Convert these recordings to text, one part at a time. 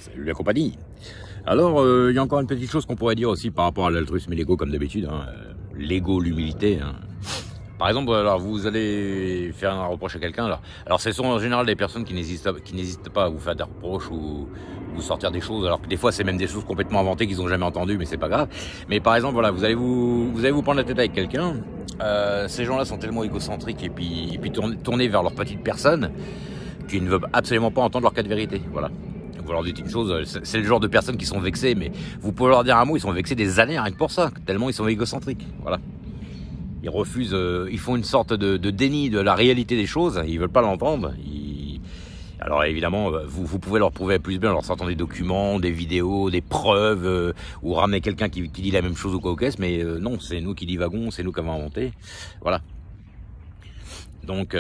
Salut la compagnie. Alors, il y a encore une petite chose qu'on pourrait dire aussi par rapport à l'altruisme et l'ego, comme d'habitude. Hein. L'ego, l'humilité. Hein. Par exemple, alors vous allez faire un reproche à quelqu'un. Alors ce sont en général des personnes qui n'hésitent pas à vous faire des reproches ou vous sortir des choses. Alors que des fois, c'est même des choses complètement inventées qu'ils n'ont jamais entendues, mais c'est pas grave. Mais par exemple, voilà, vous allez vous prendre la tête avec quelqu'un. Ces gens-là sont tellement égocentriques et puis tournés vers leur petite personne qu'ils ne veulent absolument pas entendre leur cas de vérité. Voilà. Vous leur dites une chose, c'est le genre de personnes qui sont vexées, mais vous pouvez leur dire un mot, ils sont vexés des années rien que pour ça, tellement ils sont égocentriques. Voilà. Ils refusent, ils font une sorte de déni de la réalité des choses, ils veulent pas l'entendre. Alors évidemment, vous pouvez leur prouver plus bien en leur sortant des documents, des vidéos, des preuves, ou ramener quelqu'un qui dit la même chose ou quoi au caisse, mais non, c'est nous qui divagons, c'est nous qui avons inventé. Voilà. Donc,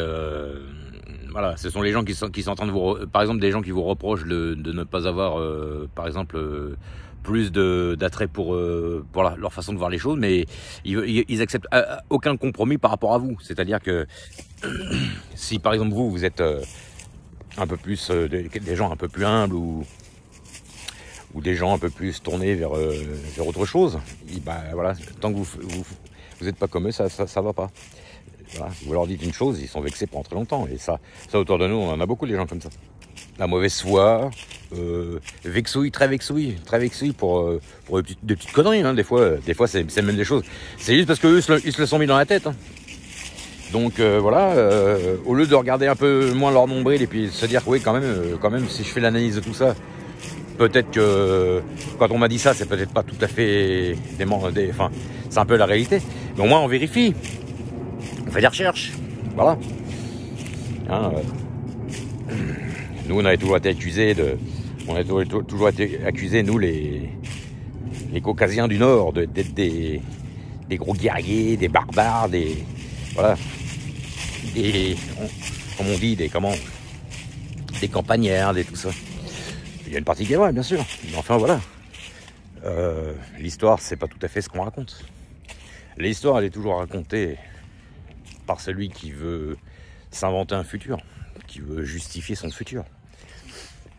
voilà, ce sont les gens qui sont en train de vous... Par exemple, des gens qui vous reprochent de ne pas avoir, par exemple, plus d'attrait pour leur façon de voir les choses, mais ils acceptent aucun compromis par rapport à vous. C'est-à-dire que si, par exemple, vous êtes un peu plus... des gens un peu plus humbles ou des gens un peu plus tournés vers autre chose, et ben, voilà, tant que vous n'êtes pas comme eux, ça va pas. Voilà. Vous leur dites une chose, ils sont vexés pendant très longtemps. Et ça autour de nous, on en a beaucoup des gens comme ça. La mauvaise foi, vexouille pour des petites conneries. Hein. Des fois c'est même des choses. C'est juste parce qu'eux ils se le sont mis dans la tête. Hein. Donc voilà, au lieu de regarder un peu moins leur nombril et puis se dire oui quand même si je fais l'analyse de tout ça, peut-être que quand on m'a dit ça, c'est peut-être pas tout à fait enfin, c'est un peu la réalité. Mais au moins on vérifie. On fait des recherches, voilà. Hein, nous, on a toujours été accusés nous, les Caucasiens du Nord, d'être des gros guerriers, des barbares, voilà, comme on dit, des campagnards, tout ça. Il y a une partie qui est vraie, bien sûr. Mais enfin, voilà. L'histoire, c'est pas tout à fait ce qu'on raconte. L'histoire, elle est toujours racontée par celui qui veut s'inventer un futur, qui veut justifier son futur.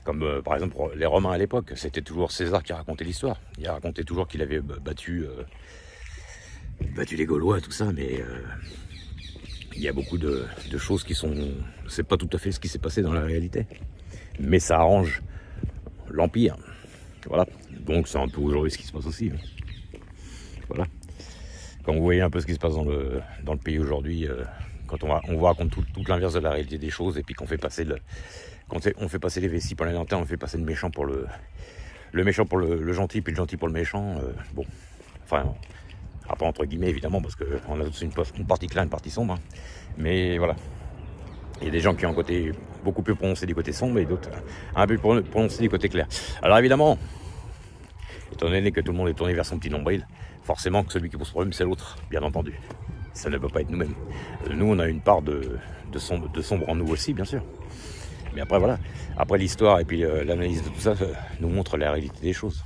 Comme par exemple les Romains à l'époque, c'était toujours César qui racontait l'histoire. Il racontait toujours qu'il avait battu les Gaulois, tout ça, mais il y a beaucoup de choses qui sont... C'est pas tout à fait ce qui s'est passé dans la réalité. Mais ça arrange l'Empire. Voilà. Donc c'est un peu aujourd'hui ce qui se passe aussi. Voilà. Quand vous voyez un peu ce qui se passe dans le pays aujourd'hui, quand on vous raconte tout l'inverse de la réalité des choses, et puis qu'on fait passer on fait passer les vessies pour les lanternes, on fait passer le méchant pour le méchant pour le gentil, puis le gentil pour le méchant. Bon, enfin, après entre guillemets évidemment, parce qu'on a tous une partie claire, une partie sombre. Hein. Mais voilà, il y a des gens qui ont un côté beaucoup plus prononcé du côté sombre, et d'autres un peu plus prononcé du côté clair. Alors évidemment, étant donné que tout le monde est tourné vers son petit nombril, forcément que celui qui pose problème, c'est l'autre, bien entendu. Ça ne peut pas être nous-mêmes. Nous, on a une part de sombre en nous aussi, bien sûr. Mais après, voilà. Après, l'histoire et puis l'analyse de tout ça nous montre la réalité des choses.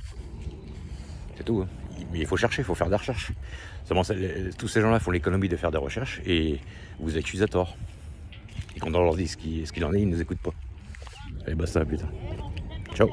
C'est tout. Hein. Mais il faut chercher, il faut faire des recherches. Seulement, tous ces gens-là font l'économie de faire des recherches et vous accusent à tort. Et quand on leur dit ce qu'il en est, ils ne nous écoutent pas. Allez, basta, putain. Ciao.